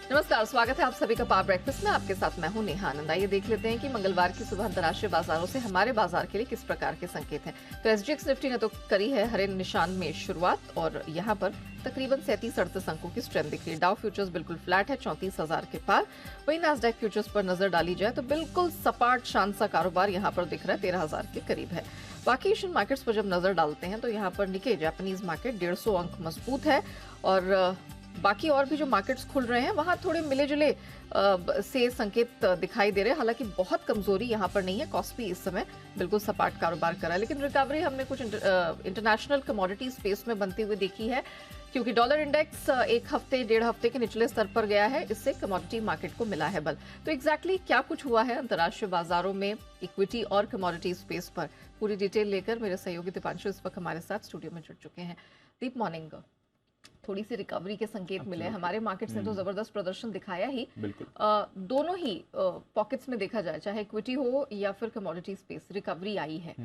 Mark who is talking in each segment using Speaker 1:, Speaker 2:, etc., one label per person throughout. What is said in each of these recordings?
Speaker 1: नमस्कार, स्वागत है आप सभी का पावर ब्रेकफास्ट में। आपके साथ मैं हूं नेहा आनंद। आइए देख लेते हैं कि मंगलवार की सुबह अंतर्राष्ट्रीय बाजारों से हमारे बाजार के लिए किस प्रकार के संकेत हैं। तो एसजीएक्स निफ्टी ने तो करी है हरे निशान में शुरुआत और यहां पर तकरीबन 37-38 अंकों की स्ट्रेंथ दिख रही है। डाउ फ्यूचर्स बिल्कुल फ्लैट है 34,000 के पार। वहीं नैस्डैक फ्यूचर्स पर नजर डाली जाए तो बिल्कुल सपाट शांत सा कारोबार यहाँ पर दिख रहा है, 13,000 के करीब है। बाकी एशियन मार्केट्स पर जब नजर डालते हैं तो यहाँ पर निके जापानीज मार्केट 150 अंक मजबूत है और बाकी और भी जो मार्केट्स खुल रहे हैं वहां थोड़े मिले जुले से संकेत दिखाई दे रहे हैं। हालांकि बहुत कमजोरी यहां पर नहीं है। कॉस्पी इस समय बिल्कुल सपाट कारोबार कर रहा है, लेकिन रिकवरी हमने कुछ इंटरनेशनल कमोडिटी स्पेस में बनती हुई देखी है, क्योंकि डॉलर इंडेक्स एक हफ्ते डेढ़ हफ्ते के निचले स्तर पर गया है। इससे कमोडिटी मार्केट को मिला है बल। तो एग्जैक्टली क्या कुछ हुआ है अंतर्राष्ट्रीय बाजारों में इक्विटी और कमोडिटी स्पेस पर, पूरी डिटेल लेकर मेरे सहयोगी दीपांशु इस वक्त हमारे साथ स्टूडियो में जुड़ चुके हैं। दीप, मॉर्निंग। थोड़ी सी रिकवरी के संकेत मिले हमारे मार्केट्स ने, तो जबरदस्त प्रदर्शन दिखाया ही। दोनों ही पॉकेट्स में देखा जाए, चाहे इक्विटी हो या फिर कमोडिटी स्पेस, रिकवरी आई है।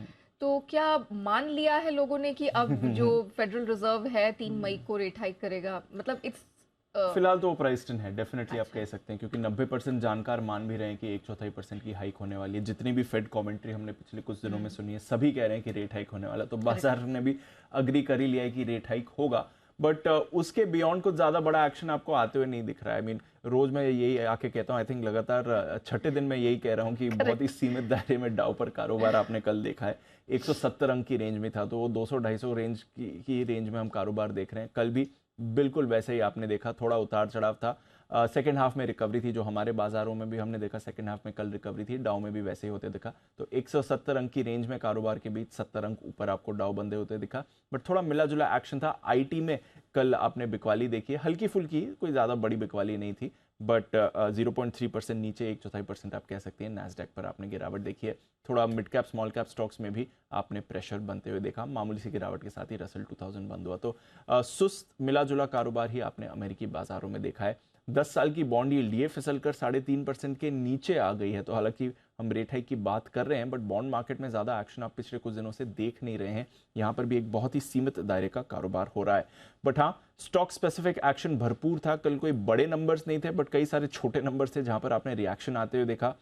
Speaker 1: तो क्या मान लिया है लोगों ने कि अब जो फेडरल रिजर्व है 3 मई को रेट हाइक करेगा? मतलब इट्स
Speaker 2: फिलहाल तो प्राइस्ड इन है, डेफिनेटली आप कह सकते हैं, क्योंकि 90% जानकार मान भी रहे हैं कि 1/4% की हाइक होने वाली है। जितनी भी फेड कमेंट्री हमने पिछले कुछ दिनों में सुनी है, सभी कह रहे हैं कि रेट हाइक होने वाला। तो बाजार ने भी अग्री कर ही लिया है कि रेट हाइक होगा, बट उसके बियॉन्ड कुछ ज्यादा बड़ा एक्शन आपको आते हुए नहीं दिख रहा है। रोज मैं यही आके कहता हूँ, आई थिंक लगातार छठे दिन मैं यही कह रहा हूँ कि बहुत ही सीमित दायरे में डाउ पर कारोबार आपने कल देखा है। 170 अंक की रेंज में था, तो वो 200-250 रेंज की रेंज में हम कारोबार देख रहे हैं। कल भी बिल्कुल वैसे ही आपने देखा, थोड़ा उतार चढ़ाव था। सेकेंड हाफ में रिकवरी थी, जो हमारे बाजारों में भी हमने देखा सेकेंड हाफ में कल रिकवरी थी। डाउ में भी वैसे ही होते दिखा। तो 170 अंक की रेंज में कारोबार के बीच 70 अंक ऊपर आपको डाउ बंदे होते दिखा, बट थोड़ा मिला जुला एक्शन था। आईटी में कल आपने बिकवाली देखी है, हल्की फुल्की, कोई ज़्यादा बड़ी बिकवाली नहीं थी, बट 0.3% नीचे, 1/4% आप कह सकते हैं। नैस्डैक पर आपने गिरावट देखी है। थोड़ा mid cap small cap stocks में भी आपने प्रेशर बनते हुए देखा। मामूली सी गिरावट के साथ ही रसल 2000 बंद हुआ। तो सुस्त मिला जुला कारोबार ही आपने अमेरिकी बाजारों में देखा है। 10 साल की बॉन्ड यील्ड ये फिसल कर 3.5% के नीचे आ गई है। तो हालांकि हम रेट हाइक की बात कर रहे हैं, बट बॉन्ड मार्केट में ज़्यादा एक्शन आप पिछले कुछ दिनों से देख नहीं रहे हैं। यहाँ पर भी एक बहुत ही सीमित दायरे का कारोबार हो रहा है। बट हाँ, स्टॉक स्पेसिफिक एक्शन भरपूर था कल। कोई बड़े नंबर्स नहीं थे, बट कई सारे छोटे नंबर्स थे जहाँ पर आपने रिएक्शन आते हुए देखा।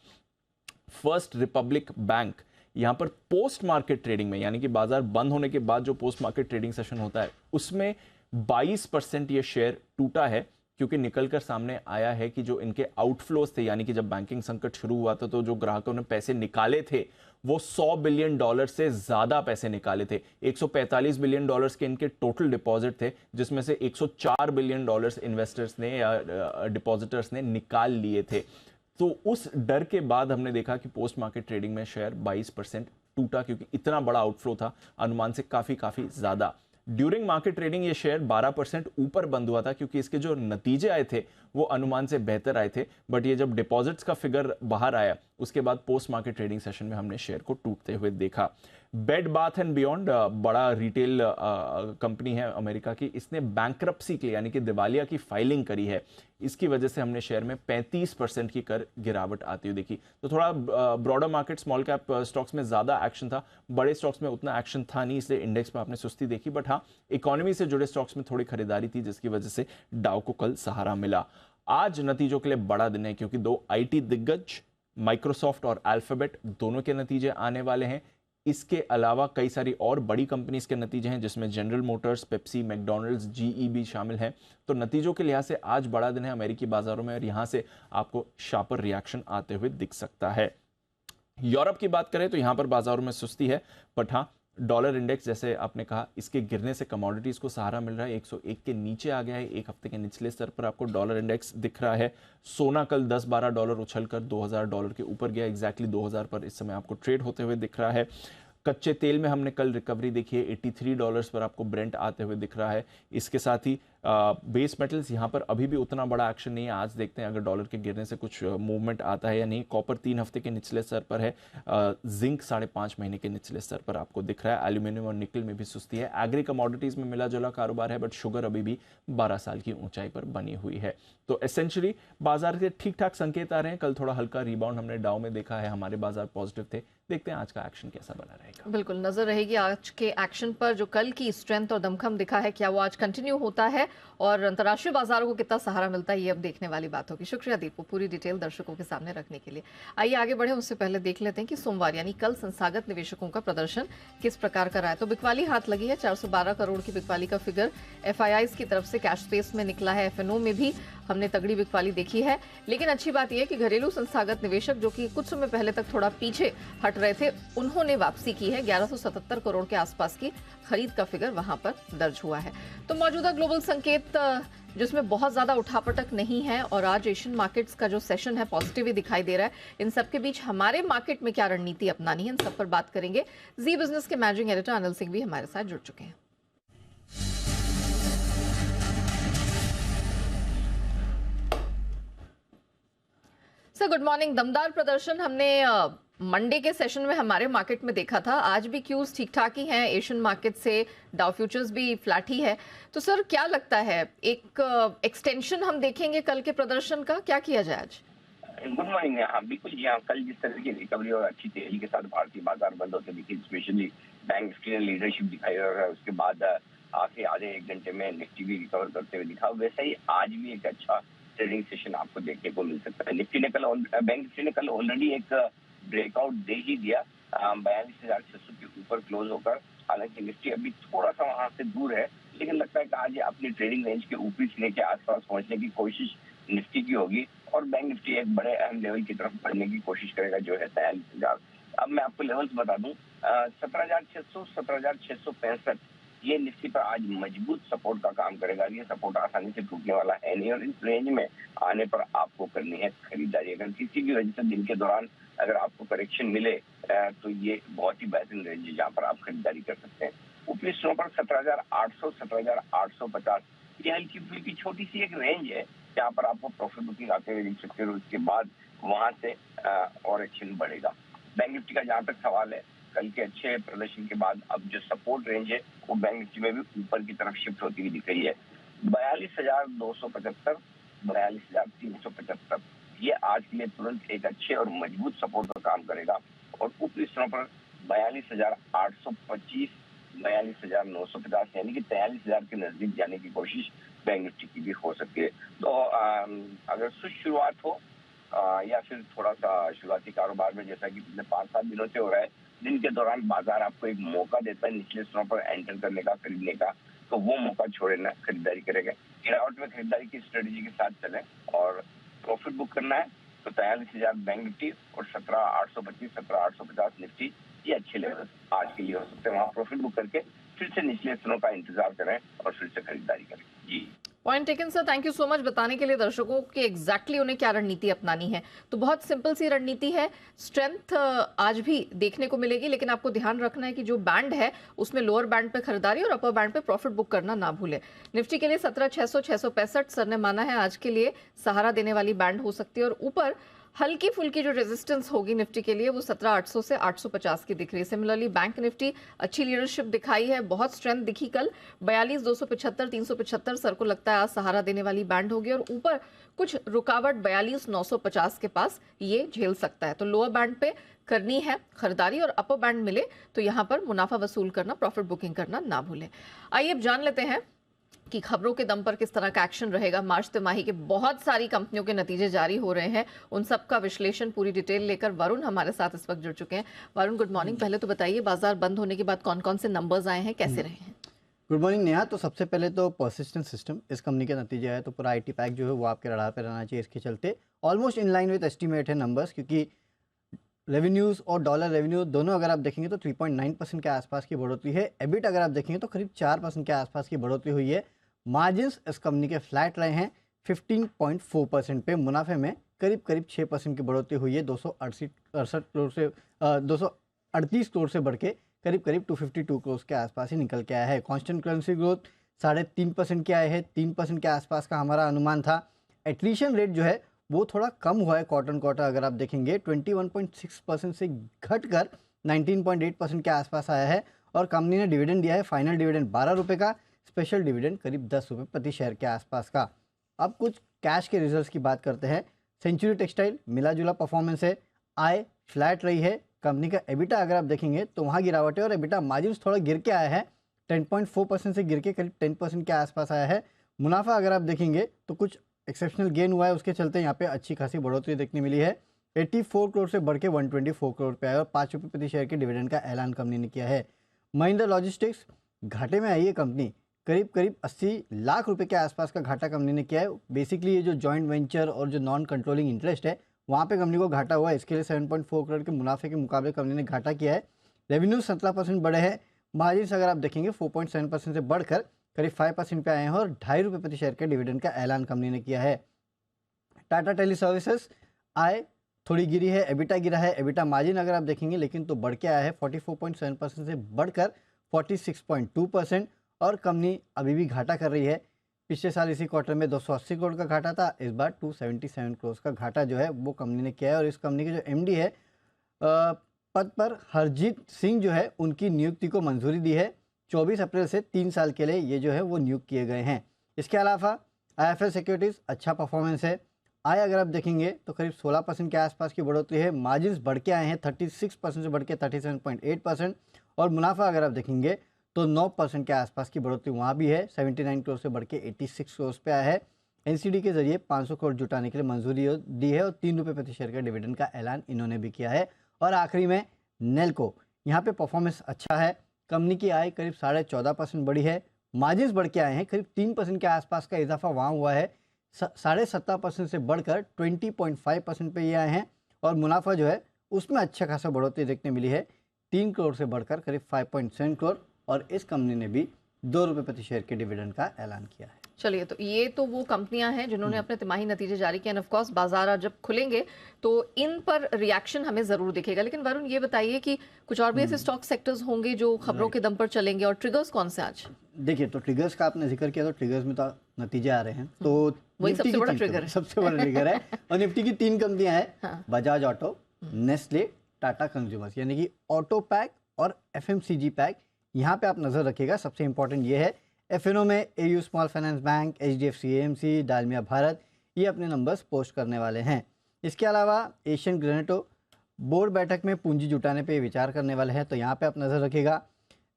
Speaker 2: फर्स्ट रिपब्लिक बैंक यहाँ पर पोस्ट मार्केट ट्रेडिंग में, यानी कि बाजार बंद होने के बाद जो पोस्ट मार्केट ट्रेडिंग सेशन होता है, उसमें 22% ये शेयर टूटा है, क्योंकि निकलकर सामने आया है कि जो इनके आउटफ्लोज थे, यानी कि जब बैंकिंग संकट शुरू हुआ था तो जो ग्राहकों ने पैसे निकाले थे वो $100 बिलियन से ज्यादा पैसे निकाले थे। $145 बिलियन के इनके टोटल डिपॉजिट थे, जिसमें से $104 बिलियन इन्वेस्टर्स ने या डिपॉजिटर्स ने निकाल लिए थे। तो उस डर के बाद हमने देखा कि पोस्ट मार्केट ट्रेडिंग में शेयर 22% टूटा, क्योंकि इतना बड़ा आउटफ्लो था, अनुमान से काफी ज्यादा। ड्यूरिंग मार्केट ट्रेडिंग ये शेयर 12% ऊपर बंद हुआ था, क्योंकि इसके जो नतीजे आए थे वो अनुमान से बेहतर आए थे। बट ये जब डिपॉजिट्स का फिगर बाहर आया, उसके बाद पोस्ट मार्केट ट्रेडिंग सेशन में हमने शेयर को टूटते हुए देखा। बेड बाथ एंड बियॉन्ड बड़ा रिटेल कंपनी है अमेरिका की, इसने बैंक्रप्सी के लिए, यानी कि दिवालिया की फाइलिंग करी है। इसकी वजह से हमने शेयर में 35% की कर गिरावट आती हुई देखी। तो थोड़ा broader market small cap stocks में ज्यादा एक्शन था, बड़े स्टॉक्स में उतना एक्शन था नहीं, इसलिए इंडेक्स में आपने सुस्ती देखी। बट हाँ, इकोनॉमी से जुड़े स्टॉक्स में थोड़ी खरीदारी थी, जिसकी वजह से डाउ को कल सहारा मिला। आज नतीजों के लिए बड़ा दिन है, क्योंकि 2 आईटी दिग्गज माइक्रोसॉफ्ट और अल्फाबेट दोनों के नतीजे आने वाले हैं। इसके अलावा कई सारी और बड़ी कंपनीज के नतीजे हैं, जिसमें general Motors, Pepsi, McDonald's, GE भी शामिल हैं। तो नतीजों के लिहाज से आज बड़ा दिन है अमेरिकी बाजारों में, और यहां से आपको शार्पर रिएक्शन आते हुए दिख सकता है। यूरोप की बात करें तो यहां पर बाजारों में सुस्ती है, बट हाँ, डॉलर इंडेक्स, जैसे आपने कहा, इसके गिरने से कमोडिटीज को सहारा मिल रहा है। 101 के नीचे आ गया है। एक हफ्ते के निचले स्तर पर आपको डॉलर इंडेक्स दिख रहा है। सोना कल $10-12 उछलकर $2000 के ऊपर गया, एग्जैक्टली 2000 पर इस समय आपको ट्रेड होते हुए दिख रहा है। कच्चे तेल में हमने कल रिकवरी देखी है, $83 पर आपको ब्रेंट आते हुए दिख रहा है। इसके साथ ही बेस मेटल्स, यहाँ पर अभी भी उतना बड़ा एक्शन नहीं है। आज देखते हैं अगर डॉलर के गिरने से कुछ मूवमेंट आता है या नहीं। कॉपर 3 हफ्ते के निचले स्तर पर है। जिंक 5.5 महीने के निचले स्तर पर आपको दिख रहा है। एल्यूमिनियम और निकल में भी सुस्ती है। एग्री कमोडिटीज में मिला जुला कारोबार है, बट शुगर अभी भी 12 साल की ऊंचाई पर बनी हुई है। तो एसेंशियली बाजार के ठीक ठाक संकेत आ रहे हैं। कल थोड़ा हल्का रिबाउंड हमने डाउ में देखा है, हमारे बाजार पॉजिटिव थे। देखते हैं आज का एक्शन कैसा बना रहेगा।
Speaker 1: बिल्कुल नजर रहेगी आज के एक्शन पर। जो कल की स्ट्रेंथ और दमखम दिखा है, क्या वो आज कंटिन्यू होता है? और अंतर्राष्ट्रीय बाजारों को कितना सहारा मिलता है ये अब देखने वाली बात होगी। शुक्रिया दीपू, पूरी डिटेल दर्शकों के सामने रखने के लिए। आइए आगे बढ़े, उससे पहले देख लेते हैं कि सोमवार यानी कल संस्थागत निवेशकों का प्रदर्शन किस प्रकार का रहा है। तो बिकवाली हाथ लगी है, 412 करोड़ की बिकवाली का फिगर एफआईआईज की तरफ से कैश स्पेस में निकला है। एफएनओ में भी हमने तगड़ी बिकवाली देखी है, लेकिन अच्छी बात यह है कि घरेलू संस्थागत निवेशक जो कि कुछ समय पहले तक थोड़ा पीछे हट रहे थे, उन्होंने वापसी की है। 1177 करोड़ के आसपास की खरीद का फिगर वहां पर दर्ज हुआ है। तो मौजूदा ग्लोबल संकेत जिसमें बहुत ज्यादा उठापटक नहीं है और आज एशियन मार्केट्स का जो सेशन है पॉजिटिव ही दिखाई दे रहा है। इन सब के बीच हमारे मार्केट में क्या रणनीति अपनानी है, इन सब पर बात करेंगे। जी बिजनेस के मैनेजिंग एडिटर अनिल सिंह भी हमारे साथ जुड़ चुके हैं। Sir good morning. दमदार प्रदर्शन हमने मंडे के सेशन में हमारे मार्केट में देखा था। आज भी क्यूज ठीक ठाक ही हैं एशियन मार्केट से, डाउ फ्यूचर्स भी फ्लैट ही है। तो सर क्या लगता है, एक एक्सटेंशन हम देखेंगे कल के प्रदर्शन का, क्या किया जाए आज?
Speaker 3: Good morning. हाँ बिल्कुल जी हाँ, कल जिस तरह की रिकवरी और अच्छी तेजी के साथ भारतीय बाजार बंद होते दिखे, स्पेशली बैंक निफ्टी ने लीडरशिप दिखाई और उसके बाद आखिरी आधे एक घंटे में निफ्टी भी रिकवर करते हुए दिखा। वैसे ही आज भी एक अच्छा ट्रेडिंग सेशन आपको देखने को मिल सकता है। बैंक निफ्टी ने कल ऑलरेडी एक ब्रेकआउट दे ही दिया 42,600 के ऊपर क्लोज होकर। हालांकि निफ्टी अभी थोड़ा सा वहां से दूर है, लेकिन लगता है कि आज ये अपनी ट्रेडिंग रेंज के ऊपरी सीने के आसपास पहुंचने की कोशिश निफ्टी की होगी और बैंक निफ्टी एक बड़े अहम लेवल की तरफ बढ़ने की कोशिश करेगा, जो है 43,000। अब मैं आपको लेवल्स बता दूं, 17,600, 17,665 ये निफ्टी पर आज मजबूत सपोर्ट का काम करेगा। ये सपोर्ट आसानी से टूटने वाला है नहीं और इस रेंज में आने पर आपको करनी है खरीदारी। अगर किसी भी वजह से दिन के दौरान अगर आपको करेक्शन मिले तो ये बहुत ही बेहतरीन रेंज है जहाँ पर आप खरीदारी कर सकते हैं। ऊपरी स्टोर पर 17,800, 17,850 ये हल्की फुल्की छोटी सी एक रेंज है जहाँ पर आपको प्रॉफिट बुकिंग आते हुए दिख सकते हो। उसके बाद वहां से और एक्शन बढ़ेगा। बैंक निफ्टी का जहाँ तक सवाल है, कल के अच्छे प्रदर्शन के बाद अब जो सपोर्ट रेंज है वो बैंक निफ्टी में भी ऊपर की तरफ शिफ्ट होती हुई दिख रही है। 42,275, 42,375 ये आज के लिए तुरंत एक अच्छे और मजबूत सपोर्ट का काम करेगा और ऊपरी स्तरों पर 42,825, 42,950 यानी कि 43,000 के नजदीक जाने की कोशिश बैंक निफ्टी की भी हो सकती है। तो अगर शुरुआत हो या फिर थोड़ा सा शुरुआती कारोबार में, जैसा कि पिछले 5-7 दिनों से हो रहा है, दिन के दौरान बाजार आपको एक मौका देता है निचले स्तरों पर एंटर करने का, खरीदने का, तो वो मौका छोड़े ना, खरीदारी करेंगे। गिरावट में खरीदारी की स्ट्रेटेजी के साथ चलें और प्रॉफिट बुक करना है तो 43,000 बैंक निफ्टी और 17,825, 17,850 निफ्टी ये अच्छे लेवल आज के लिए हो सकते हैं। वहाँ प्रॉफिट बुक करके फिर से निचले स्तरों का इंतजार करें और फिर से खरीदारी करें। जी
Speaker 1: point taken sir, thank you so much बताने के लिए दर्शकों कि एग्जैक्टली उन्हें क्या रणनीति अपनानी है। तो बहुत सिंपल सी रणनीति है, स्ट्रेंथ आज भी देखने को मिलेगी, लेकिन आपको ध्यान रखना है कि जो बैंड है उसमें लोअर बैंड पे खरीदारी और अपर बैंड पे प्रॉफिट बुक करना ना भूले। निफ्टी के लिए 17,600, 665 सर ने माना है आज के लिए सहारा देने वाली बैंड हो सकती है और ऊपर हल्की फुल्की जो रेजिस्टेंस होगी निफ्टी के लिए वो 17,800 से 850 की दिख रही है। सिमिलरली बैंक निफ्टी अच्छी लीडरशिप दिखाई है, बहुत स्ट्रेंथ दिखी कल। 42,275, 375 सर को लगता है आज सहारा देने वाली बैंड होगी और ऊपर कुछ रुकावट 42,950 के पास ये झेल सकता है। तो लोअर बैंड पे करनी है खरीदारी और अपर बैंड मिले तो यहाँ पर मुनाफा वसूल करना, प्रॉफिट बुकिंग करना ना भूलें। आइए अब जान लेते हैं कि खबरों के दम पर किस तरह का एक्शन रहेगा। मार्च तिमाही के बहुत सारी कंपनियों के नतीजे जारी हो रहे हैं, उन सब का विश्लेषण पूरी डिटेल लेकर वरुण हमारे साथ इस वक्त जुड़ चुके हैं। Varun good morning. पहले तो बताइए बाजार बंद होने के बाद कौन कौन से नंबर्स आए हैं, कैसे रहे हैं?
Speaker 4: Good morning Neha. तो सबसे पहले तो परसिस्टेंट सिस्टम इस कंपनी के नतीजे है, तो पूरा आईटी पैक जो है वो आपके रडार पे रहना चाहिए। इसके चलते almost in line with estimate है नंबर्स, क्योंकि रेवेन्यूज़ और डॉलर रेवेन्यू दोनों अगर आप देखेंगे तो 3.9% के आसपास की बढ़ोतरी है। एबिट अगर आप देखेंगे तो करीब 4% के आसपास की बढ़ोतरी हुई है। मार्जिन्स इस कंपनी के फ्लैट रहे हैं 15.4% पे। मुनाफे में करीब 6% की बढ़ोतरी हुई है। 238 करोड़ से 238 करोड़ से बढ़ के करीब 252 करोड़ के आसपास ही निकल के आया है। कांस्टेंट करेंसी ग्रोथ 3.5% के आए हैं, 3% के आसपास का हमारा अनुमान था। एट्रीशन रेट जो है वो थोड़ा कम हुआ है क्वार्टर अगर आप देखेंगे 21.6% से घटकर 19.8% के आसपास आया है। और कंपनी ने डिविडेंड दिया है, फाइनल डिविडेंड 12 रुपये का, स्पेशल डिविडेंड करीब 10 रुपये प्रति शेयर के आसपास का। अब कुछ कैश के रिजल्ट्स की बात करते हैं। सेंचुरी टेक्सटाइल मिला जुला परफॉर्मेंस है, आय फ्लैट रही है। कंपनी का एबिटा अगर आप देखेंगे तो वहाँ गिरावट है और एबिटा मार्जिन थोड़ा गिर के आया है, 10.4% से गिर के करीब 10% के आसपास आया है। मुनाफा अगर आप देखेंगे तो कुछ एक्सेप्शनल गेन हुआ है, उसके चलते यहाँ पे अच्छी खासी बढ़ोतरी देखने मिली है। 84 करोड़ से बढ़ के 124 करोड़ पे आया और 5 रुपये प्रति शेयर के डिविडेंड का ऐलान कंपनी ने किया है। महिंद्रा लॉजिस्टिक्स घाटे में आई है कंपनी, करीब करीब 80 लाख रुपए के आसपास का घाटा कंपनी ने किया है। बेसिकली ये जो जॉइंट वेंचर और जो नॉन कंट्रोलिंग इंटरेस्ट है वहाँ पे कंपनी को घाटा हुआ है। इसके लिए 7.4 करोड़ के मुनाफे के मुकाबले कंपनी ने घाटा किया है। रेवेन्यू 17% बढ़े हैं। मार्जिन अगर आप देखेंगे 4.7% से बढ़कर करीब 5% पे आए हैं और 2.5 रुपये प्रति शेयर के डिविडेंड का ऐलान कंपनी ने किया है। टाटा टेली सर्विसेज आय थोड़ी गिरी है, एबिटा गिरा है। एबिटा मार्जिन अगर आप देखेंगे लेकिन तो बढ़ के आया है 44.7% से बढ़कर 46.2% और कंपनी अभी भी घाटा कर रही है। पिछले साल इसी क्वार्टर में 280 करोड़ का घाटा था, इस बार 277 करोड़ का घाटा जो है वो कंपनी ने किया है। और इस कंपनी के जो एमडी है पद पर हरजीत सिंह जो है उनकी नियुक्ति को मंजूरी दी है। 24 अप्रैल से 3 साल के लिए ये जो है वो नियुक्त किए गए हैं। इसके अलावा IIFL सिक्योरिटीज़ अच्छा परफॉर्मेंस है। आय अगर आप देखेंगे तो करीब 16% के आसपास की बढ़ोतरी है। मार्जिन्स बढ़ के आए हैं 36% से बढ़ के 37.8% और मुनाफा अगर आप देखेंगे तो 9% के आसपास की बढ़ोतरी वहाँ भी है। 79 करोड़ से बढ़ के 86 करोड़ पे आया है। NCD के जरिए 500 करोड़ जुटाने के लिए मंजूरी दी है और 3 रुपये प्रति शेयर का डिविडेंड का ऐलान इन्होंने भी किया है। और आखिरी में नेल्को, यहाँ पे परफॉर्मेंस अच्छा है। कंपनी की आय करीब 14.5% बढ़ी है। मार्जिन्स बढ़ के आए हैं, करीब 3% के आसपास का इजाफा वहाँ हुआ है। 7.5% से बढ़कर 20.5% पे ये आए हैं और मुनाफा जो है उसमें अच्छा खासा बढ़ोतरी देखने मिली है। 3 करोड़ से बढ़कर करीब 5.7 करोड़ और इस कंपनी ने भी 2 रुपये प्रति शेयर के डिविडेंड का ऐलान किया है।
Speaker 1: चलिए, तो ये तो वो कंपनियां हैं जिन्होंने अपने तिमाही नतीजे जारी किए। ऑफ कोर्स बाजार जब खुलेंगे तो इन पर रिएक्शन हमें जरूर दिखेगा। लेकिन वरुण ये बताइए कि कुछ और भी ऐसे स्टॉक सेक्टर्स होंगे जो खबरों के दम पर चलेंगे और ट्रिगर्स कौन से आज?
Speaker 4: देखिए, तो ट्रिगर्स का आपने जिक्र किया तो ट्रिगर्स में तो नतीजे आ रहे हैं, तो
Speaker 1: वही
Speaker 4: निफ्टी
Speaker 1: सबसे
Speaker 4: की
Speaker 1: बड़ा
Speaker 4: तीन
Speaker 1: ट्रिगर है।
Speaker 4: सबसे बड़ा ट्रिगर है और निफ्टी की 3 कंपनियां हैं,
Speaker 1: हाँ।
Speaker 4: Bajaj auto, Nestle, Tata consumers, यानी कि ऑटो पैक और FMCG पैक। यहाँ पे आप नजर रखिएगा। सबसे इंपॉर्टेंट ये है F&O में AU small finance bank, HDFC AMC, Dalmia Bharat ये अपने नंबर्स पोस्ट करने वाले हैं। इसके अलावा एशियन ग्रेनेटो बोर्ड बैठक में पूंजी जुटाने पे विचार करने वाले हैं, तो यहाँ पे आप नज़र रखिएगा।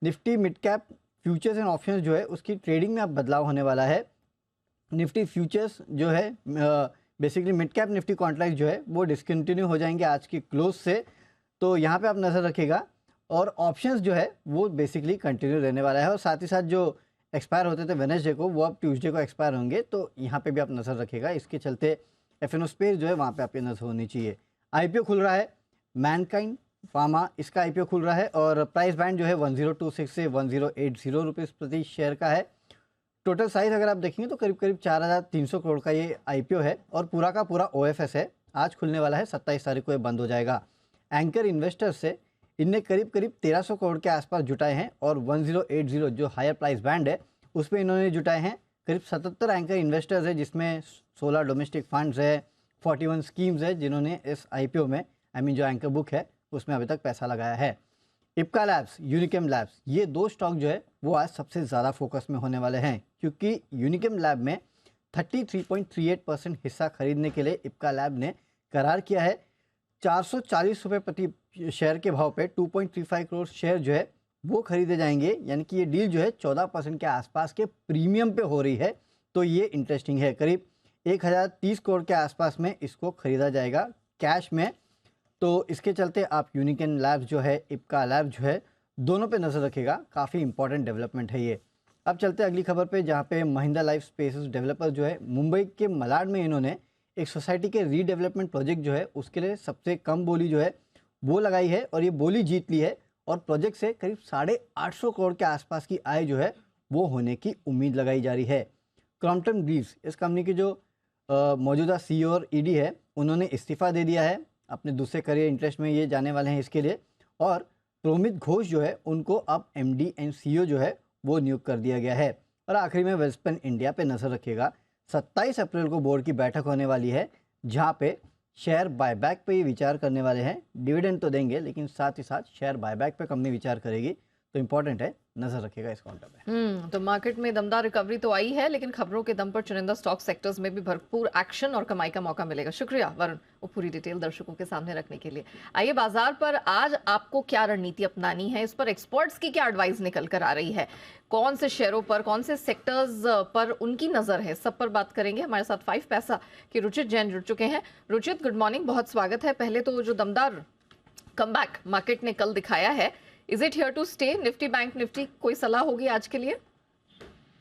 Speaker 4: Nifty mid cap futures and options जो है उसकी ट्रेडिंग में अब बदलाव होने वाला है। निफ्टी फ्यूचर्स जो है basically mid cap Nifty contract जो है वो डिसकंटिन्यू हो जाएंगे आज की क्लोज से, तो यहाँ पे आप नज़र रखिएगा। और ऑप्शंस जो है वो बेसिकली कंटिन्यू रहने वाला है और साथ ही साथ जो एक्सपायर होते थे वेडनेसडे को वो अब ट्यूसडे को एक्सपायर होंगे, तो यहाँ पे भी आप नज़र रखिएगा। इसके चलते F&O स्पेस जो है वहाँ पे आपकी नज़र होनी चाहिए। IPO खुल रहा है मैनकाइंड फार्मा, इसका IPO खुल रहा है और प्राइस बैंड जो है 1026 से 1080 रुपये प्रति शेयर का है। टोटल साइज़ अगर आप देखेंगे तो करीब करीब 4300 करोड़ का ये IPO है और पूरा का पूरा OFS है। आज खुलने वाला है, 27 तारीख को ये बंद हो जाएगा। एंकर इन्वेस्टर्स से इनने करीब करीब 1300 करोड़ के आसपास जुटाए हैं और 1080 जो हायर प्राइस बैंड है उस पर इन्होंने जुटाए हैं। करीब 77 एंकर इन्वेस्टर्स है जिसमें 16 डोमेस्टिक फंड्स है, 41 स्कीम्स है जिन्होंने इस IPO में जो एंकर बुक है उसमें अभी तक पैसा लगाया है। इप्का लैब्स, यूनिकेम लैब्स, ये 2 स्टॉक जो है वो आज सबसे ज़्यादा फोकस में होने वाले हैं क्योंकि यूनिकेम लैब में 33.38% हिस्सा खरीदने के लिए इप्का लैब ने करार किया है। 440 रुपये प्रति शेयर के भाव पे 2.35 करोड़ शेयर जो है वो खरीदे जाएंगे, यानी कि ये डील जो है 14% के आसपास के प्रीमियम पे हो रही है, तो ये इंटरेस्टिंग है। करीब 1030 करोड़ के आसपास में इसको खरीदा जाएगा कैश में, तो इसके चलते आप यूनिकेम लैब्स जो है, इप्का लैब जो है, दोनों पे नज़र रखेगा। काफ़ी इंपॉर्टेंट डेवलपमेंट है ये। अब चलते अगली खबर पे, जहाँ पे महिंद्रा लाइफ स्पेसेस डेवलपर जो है मुंबई के मलाड में इन्होंने एक सोसाइटी के रीडेवलपमेंट प्रोजेक्ट जो है उसके लिए सबसे कम बोली जो है वो लगाई है और ये बोली जीत ली है और प्रोजेक्ट से करीब 850 करोड़ के आसपास की आय जो है वो होने की उम्मीद लगाई जा रही है। क्रॉम्पटन ग्रीव्स, इस कंपनी के जो मौजूदा CEO और ED है, उन्होंने इस्तीफ़ा दे दिया है। अपने दूसरे करियर इंटरेस्ट में ये जाने वाले हैं इसके लिए। और प्रोमित घोष जो है उनको अब MD एंड CEO जो है वो नियुक्त कर दिया गया है। और आखिरी में वेल्सपन इंडिया पे नज़र रखिएगा। 27 अप्रैल को बोर्ड की बैठक होने वाली है जहाँ पे शेयर बायबैक पे ये विचार करने वाले हैं। डिविडेंड तो देंगे लेकिन साथ ही साथ शेयर बायबैक पे कंपनी विचार करेगी, तो इम्पोर्टेंट है, नजर रखिएगा इस काउंटर पे।
Speaker 1: तो मार्केट में दमदार रिकवरी तो आई है, लेकिन खबरों के दम पर चुनिंदा स्टॉक सेक्टर्स में भी भरपूर एक्शन और कमाई का मौका मिलेगा। शुक्रिया वरुण, वो पूरी डिटेल दर्शकों के सामने रखने के लिए। आइए बाजार पर आज आपको क्या रणनीति अपनानी है, इस पर एक्सपर्ट्स की क्या एडवाइस निकल कर आ रही है, कौन से शेयरों पर, कौन से सेक्टर्स पर उनकी नजर है, सब पर बात करेंगे। हमारे साथ 5 पैसा के रुचित जैन जुड़ चुके हैं। रुचित, गुड मॉर्निंग, बहुत स्वागत है। पहले तो जो दमदार कमबैक मार्केट ने कल दिखाया है, is it here to stay? Nifty bank Nifty कोई सलाह होगी आज के लिए?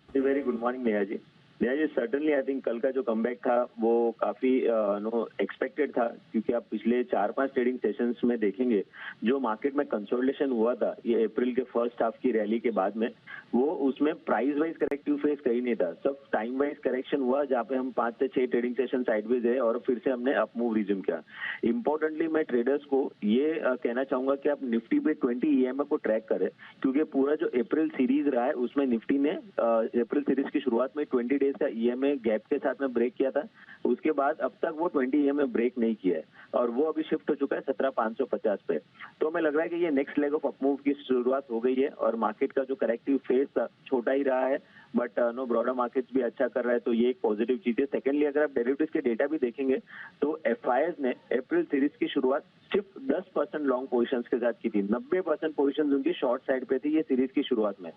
Speaker 5: Very good morning Neha ji. Neha ji, certainly I think कल का जो कमबैक था वो काफी एक्सपेक्टेड था, क्योंकि आप पिछले 4-5 ट्रेडिंग सेशंस में देखेंगे जो मार्केट में कंसोलिडेशन हुआ था ये अप्रैल के फर्स्ट हाफ की रैली के बाद में, वो उसमें प्राइस वाइज करेक्टिव फेस कहीं नहीं था, सब टाइम वाइज करेक्शन हुआ, जहाँ पे हम 5 से 6 ट्रेडिंग सेशन साइडवेज है और फिर से हमने अप मूव रिज्यूम किया। इंपॉर्टेंटली मैं ट्रेडर्स को ये कहना चाहूंगा कि आप निफ्टी पे 20 EMA को ट्रैक करें, क्योंकि पूरा जो अप्रैल सीरीज रहा है उसमें निफ्टी ने अप्रैल सीरीज की शुरुआत में 20 डेज का EMA गैप के साथ में ब्रेक किया था, उसके बाद अब तक वो 20 EMA ब्रेक नहीं किया है और वो अभी शिफ्ट हो चुका है 17,550 पे। तो हमें लग रहा है कि ये नेक्स्ट लेग ऑफ अपमूव की शुरुआत हो गई है और मार्केट का जो करेक्टिव फेस था छोटा ही रहा है, बट नो ब्रॉडर मार्केट्स भी अच्छा कर रहा है, तो ये एक पॉजिटिव चीज है। सेकेंडली अगर आप डेरिवेटिव्स के डेटा भी देखेंगे तो FIs ने अप्रैल सीरीज की शुरुआत सिर्फ 10% लॉन्ग पोजीशंस के साथ की थी, 90% पोजीशंस उनकी शॉर्ट साइड पे थी ये सीरीज की शुरुआत में।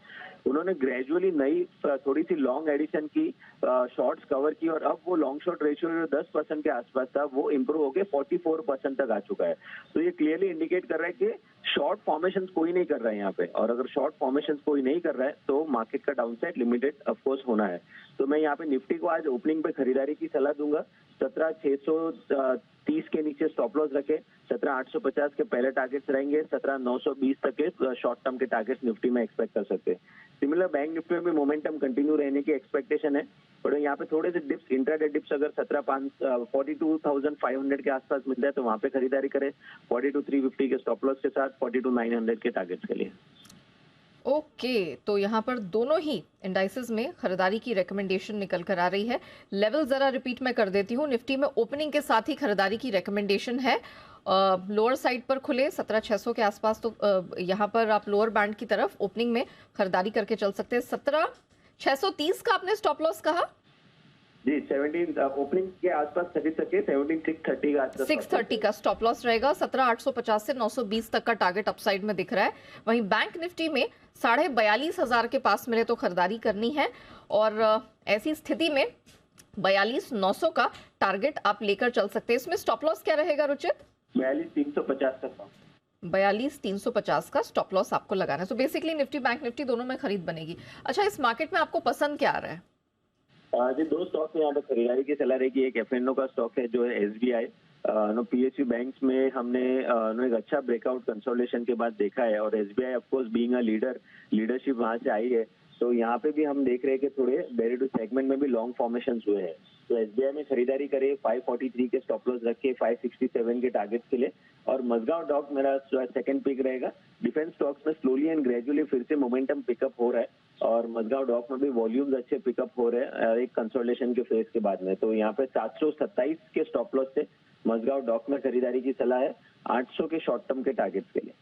Speaker 5: उन्होंने ग्रेजुअली नई थोड़ी सी लॉन्ग एडिशन की, शॉर्ट्स कवर की और अब वो लॉन्ग शॉर्ट रेशियो जो 10% के आसपास था वो इंप्रूव होकर 44% तक आ चुका है। तो ये क्लियरली इंडिकेट कर रहा है कि शॉर्ट फॉर्मेशन कोई नहीं कर रहा है यहाँ पे, और अगर शॉर्ट फॉर्मेशन कोई नहीं कर रहा है तो मार्केट का डाउनसाइड लिमिटेड ऑफकोर्स होना है। तो मैं यहाँ पे निफ्टी को आज ओपनिंग पे खरीदारी की सलाह दूंगा। 17,630 के नीचे स्टॉप लॉस रखे, 17,850 के पहले टारगेट्स रहेंगे, 17,920 तक के शॉर्ट टर्म के टारगेट्स निफ्टी में एक्सपेक्ट कर सकते हैं। सिमिलर बैंक निफ्टी में भी मोमेंटम कंटिन्यू रहने की एक्सपेक्टेशन है, और यहाँ पे थोड़े से डिप्स, इंट्राडे डिप्स अगर 42,500 के आसपास मिल जाए तो वहाँ पे खरीदारी करें, 42,350 के स्टॉप लॉस के साथ, 42,900 के टारगेट्स के लिए।
Speaker 1: ओके, तो यहाँ पर दोनों ही इंडाइसेस में खरीदारी की रिकमेंडेशन निकल कर आ रही है। लेवल जरा रिपीट मैं कर देती हूँ। निफ्टी में ओपनिंग के साथ ही खरीदारी की रिकमेंडेशन है, लोअर साइड पर खुले 17,600 के आसपास, तो यहाँ पर आप लोअर बैंड की तरफ ओपनिंग में खरीदारी करके चल सकते हैं। 17,630 का आपने स्टॉप लॉस कहा
Speaker 5: जी, 17 ओपनिंग के आसपास खरीद सके, 17,630 का
Speaker 1: 630 का स्टॉप लॉस रहेगा। 17,850 से 920 तक का टारगेट अपसाइड में दिख रहा है। वहीं बैंक निफ्टी में 42,500 के पास मिले तो खरीदारी करनी है, और ऐसी स्थिति में 42,900 का टारगेट आप लेकर चल सकते हैं। इसमें स्टॉप लॉस क्या रहेगा रुचित?
Speaker 5: 42,350 का
Speaker 1: 42,350 का स्टॉप लॉस आपको लगाना है। तो बेसिकली निफ्टी बैंक निफ्टी दोनों में खरीद बनेगी। अच्छा, इस मार्केट में आपको पसंद क्या आ रहा है?
Speaker 5: जी, 2 स्टॉक में यहाँ पे खरीदारी की सलाह रहेगी। एक FNO का स्टॉक है जो है SBI। PSU बैंक्स में हमने एक अच्छा ब्रेकआउट कंसोलिडेशन के बाद देखा है, और SBI of course being a leadership वहां से आई है, तो यहाँ पे भी हम देख रहे हैं कि थोड़े डेरिवेटिव सेगमेंट में भी लॉन्ग फॉर्मेशन हुए हैं। तो SBI में खरीदारी करे, 543 के स्टॉप लॉस रखे, 567 के टारगेट्स के लिए, और मजगांव डॉक मेरा सेकंड पिक रहेगा। डिफेंस स्टॉक्स में स्लोली एंड ग्रेजुअली फिर से मोमेंटम पिकअप हो रहा है, और मजगांव डॉक में भी वॉल्यूम्स अच्छे पिकअप हो रहे हैं एक कंसोलिडेशन के फेज के बाद में। तो यहाँ पे 727 के स्टॉप लॉस से मजगांव डॉक में खरीदारी की सलाह है, 800 के शॉर्ट टर्म के टारगेट्स के लिए।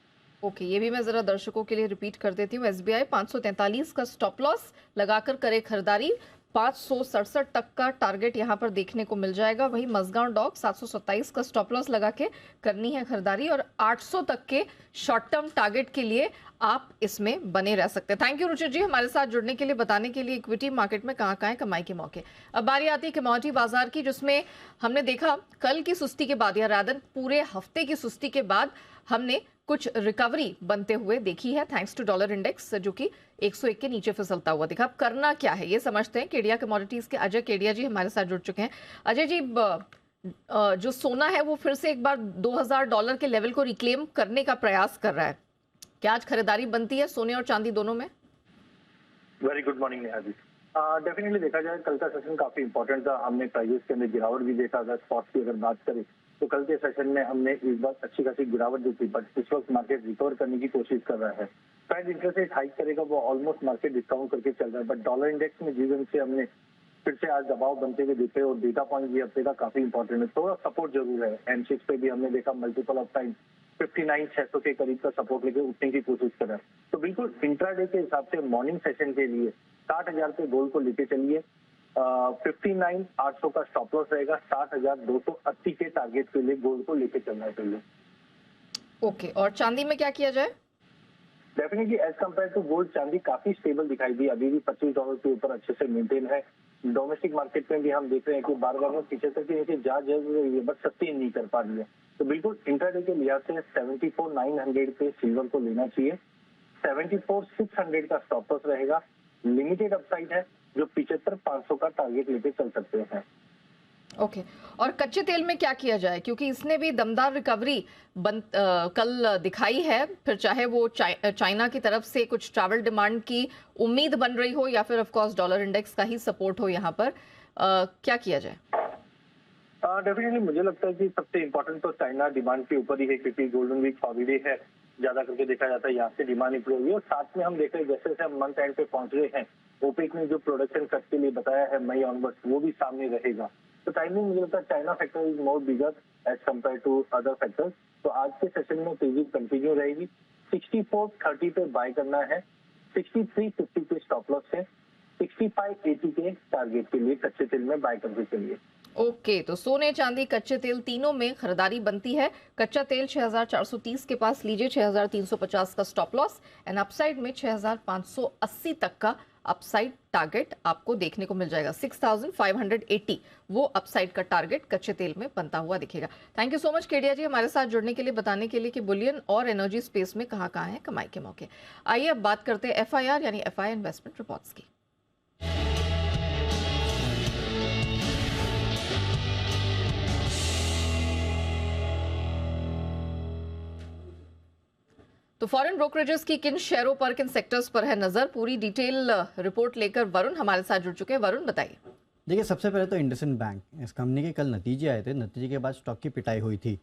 Speaker 1: ओके, ये भी मैं जरा दर्शकों के लिए रिपीट कर देती हूँ। SBI 543 का स्टॉप लॉस लगाकर करे खरीदारी, 567 तक का टारगेट यहाँ पर देखने को मिल जाएगा। वही मजगांव डॉक 727 का स्टॉप लॉस लगा के करनी है खरीदारी, और 800 तक के शॉर्ट टर्म टारगेट के लिए आप इसमें बने रह सकते हैं। थैंक यू रुचित जी, हमारे साथ जुड़ने के लिए, बताने के लिए इक्विटी मार्केट में कहाँ कहाँ कमाई के मौके। अब बारी आती है कमोडिटी बाजार की, जिसमें हमने देखा कल की सुस्ती के बाद, या रादन पूरे हफ्ते की सुस्ती के बाद हमने कुछ रिकवरी बनते हुए देखी है, थैंक्स टू डॉलर इंडेक्स जो कि 101 के नीचे फिसलता हुआ दिखा। अब करना क्या है ये समझते हैं। केडिया कमोडिटीज के अजय केडिया जी हमारे साथ जुड़ चुके हैं। अजय जी, जो सोना है वो फिर से एक बार $2,000 के लेवल को रिक्लेम करने का प्रयास कर रहा है, क्या आज खरीदारी बनती है सोने और चांदी दोनों में?
Speaker 6: वेरी गुड मॉर्निंग नेहा जी। डेफिनेटली देखा जाए कल का सेशन काफी इंपॉर्टेंट था। हमने प्राइजेस के अंदर गिरावट भी देखा। अगर स्पॉट की अगर बात करें तो कल के सेशन में हमने इस बार अच्छी खासी गिरावट देखी, बट इस वक्त मार्केट रिकवर करने की कोशिश कर रहा है। फेड इंटरेस्ट रेट हाइक करेगा, वो ऑलमोस्ट मार्केट डिस्काउंट करके चल रहा है, बट डॉलर इंडेक्स में जिस ढंग से हमने फिर से आज दबाव बनते हुए दिखे और डेटा पॉइंट भी हफ्ते का काफी इंपॉर्टेंट है। थोड़ा सपोर्ट जरूर है। M6 पे भी हमने देखा मल्टीपल ऑफ टाइम 59,600 के करीब का सपोर्ट लेके उठने की कोशिश कर रहा है। तो बिल्कुल इंट्राडे के हिसाब से मॉर्निंग सेशन के लिए 60,000 पे गोल्ड को लेके चलिए। 59,800 का स्टॉप लॉस रहेगा। 60,280 के टारगेट के लिए गोल्ड को लेके चलना चाहिए।
Speaker 1: ओके, और चांदी में क्या किया जाए?
Speaker 6: Definitely as compared to gold चांदी काफी स्टेबल दिखाई दी, अभी भी $25 के ऊपर अच्छे से मेंटेन है। डोमेस्टिक मार्केट में भी हम देख रहे हैं कि बार बार में 75 के नीचे जा रही है, बट सस्टेन नहीं कर पा रही है। तो बिल्कुल इंट्राडे के लिहाज से 74,900 पे सिल्वर को लेना चाहिए। 74,600 का स्टॉप लॉस रहेगा। लिमिटेड अपसाइड है जो 75,500 का टारगेट लेके चल सकते हैं।
Speaker 1: ओके, और कच्चे तेल में क्या किया जाए, क्योंकि इसने भी दमदार रिकवरी कल दिखाई है। फिर चाहे वो चाइना की तरफ से कुछ ट्रैवल डिमांड की उम्मीद बन रही हो या फिर ऑफ कोर्स डॉलर इंडेक्स का ही सपोर्ट हो, यहाँ पर क्या किया जाए?
Speaker 6: डेफिनेटली मुझे लगता है कि सबसे इम्पोर्टेंट तो चाइना डिमांड के ऊपर ही है, क्योंकि गोल्डन वीक हॉलीडे है, ज्यादा करके देखा जाता है यहाँ से डिमांड इंप्रूव हुई है। और साथ में हम देख रहे हैं जैसे जैसे हम मंथ एंड पे पहुंच रहे हैं, ओपेक ने जो प्रोडक्शन कट के लिए बताया है मई ऑनवर्ड्स, वो भी सामने रहेगा। तो टाइमिंग मुझे लगता है China factor is more bigger as compared to other factors. तो आज के सेशन में तेजी कंटिन्यू रहेगी। 64.30 पे बाय करना है। 63.50 पे स्टॉप लॉस है। 65.80 के टारगेट के लिए कच्चे तेल में बाय करने के लिए।
Speaker 1: ओके, तो सोने चांदी कच्चे तेल तीनों में खरीदारी बनती है। कच्चा तेल 6,430 के पास लीजिए, 6,350 का स्टॉप लॉस एंड अपसाइड में 6,580 तक का अपसाइड टारगेट आपको देखने को मिल जाएगा। 6,580 वो अपसाइड का टारगेट कच्चे तेल में बनता हुआ दिखेगा। Thank you so much Kedia ji हमारे साथ जुड़ने के लिए, बताने के लिए कि बुलियन और एनर्जी स्पेस में कहाँ कहाँ है कमाई के मौके। आइए अब बात करते हैं FIR यानी FI इन्वेस्टमेंट रिपोर्ट्स की। तो फॉरेन ब्रोकरेजेस की किन शेयरों पर, किन सेक्टर्स पर है नजर, पूरी डिटेल रिपोर्ट लेकर वरुण हमारे साथ जुड़ चुके हैं। वरुण बताइए।
Speaker 4: देखिए, सबसे पहले तो इंडसइंड बैंक, इस कंपनी के कल नतीजे आए थे। नतीजे के बाद स्टॉक की पिटाई हुई थी।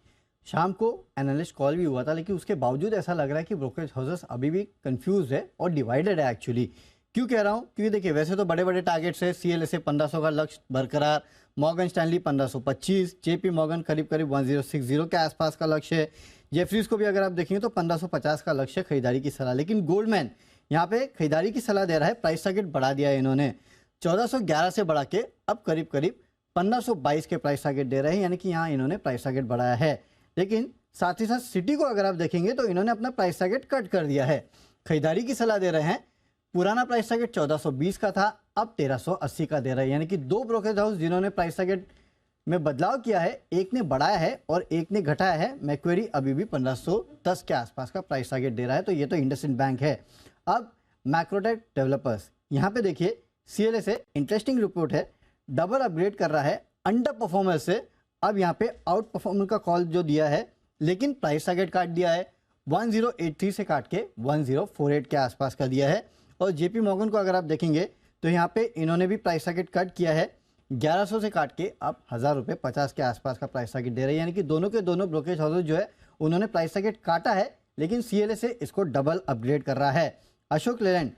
Speaker 4: शाम को एनालिस्ट कॉल भी हुआ था, लेकिन उसके बावजूद ऐसा लग रहा है कि ब्रोकरेज हाउसेस अभी भी कंफ्यूज है और डिवाइडेड है। एक्चुअली क्यों कह रहा हूँ, क्योंकि देखिए वैसे तो बड़े बड़े टारगेट्स है। CLSA 1500 का लक्ष्य बरकरार, मॉर्गन स्टैनली 1525, JP मॉर्गन करीब करीब 1060 के आसपास का लक्ष्य है। जेफरीज को भी अगर आप देखेंगे तो 1550 का लक्ष्य खरीदारी की सलाह। लेकिन गोल्डमैन यहाँ पे खरीदारी की सलाह दे रहा है, प्राइस टारगेट बढ़ा दिया है इन्होंने। 1411 से बढ़ा के अब करीब करीब 1522 के प्राइस टारगेट दे रहे हैं, यानी कि यहाँ इन्होंने प्राइस टारगेट बढ़ाया है। लेकिन साथ ही साथ सिटी को अगर आप देखेंगे तो इन्होंने अपना प्राइस टारगेट कट कर दिया है। खरीदारी की सलाह दे रहे हैं, पुराना प्राइस टारगेट 1420 का था, अब 1380 का दे रहे हैं। यानी कि दो ब्रोकरेज हाउस जिन्होंने प्राइस टारगेट में बदलाव किया है, एक ने बढ़ाया है और एक ने घटाया है। मैक्वेरी अभी भी 1510 के आसपास का प्राइस टारगेट दे रहा है। तो ये तो इंडसइंड बैंक है। अब मैक्रोटेक डेवलपर्स, यहाँ पे देखिए CLSA इंटरेस्टिंग रिपोर्ट है, डबल अपग्रेड कर रहा है अंडर परफॉर्मेंस से। अब यहाँ पे आउट परफॉर्मेंस का कॉल जो दिया है, लेकिन प्राइस टारगेट काट दिया है। 1083 से काट के 1048 के आसपास का दिया है। और JP मॉर्गन को अगर आप देखेंगे तो यहाँ पे इन्होंने भी प्राइस टारगेट कट किया है, 1100 से काट के अब 1000 रुपये 50 के आसपास का प्राइस टारगेट दे रहे हैं। यानी कि दोनों के दोनों ब्रोकरेज हाउसेज जो है उन्होंने प्राइस टारगेट काटा है, लेकिन CLSA इसको डबल अपग्रेड कर रहा है। अशोक लेलैंड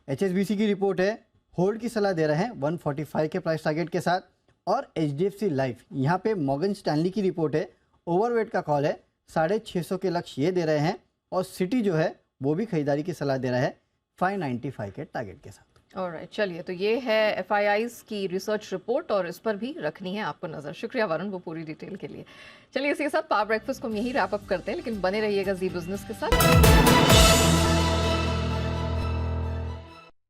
Speaker 4: HSBC की रिपोर्ट है, होल्ड की सलाह दे रहे हैं 145 के प्राइस टारगेट के साथ। और HDFC लाइफ, यहाँ पे मॉर्गन स्टैनली की रिपोर्ट है, ओवरवेट का कॉल है, 650 के लक्ष्य ये दे रहे हैं। और सिटी जो है वो भी खरीदारी की सलाह दे रहा है 595 के टारगेट के साथ।
Speaker 1: ऑलराइट, चलिए, तो ये है FIIs की रिसर्च रिपोर्ट और इस पर भी रखनी है आपको नजर। शुक्रिया वरुण वो पूरी डिटेल के लिए। चलिए, इसी के साथ पावर ब्रेकफास्ट को हम यही रैप अप करते हैं, लेकिन बने रहिएगा जी बिजनेस के साथ।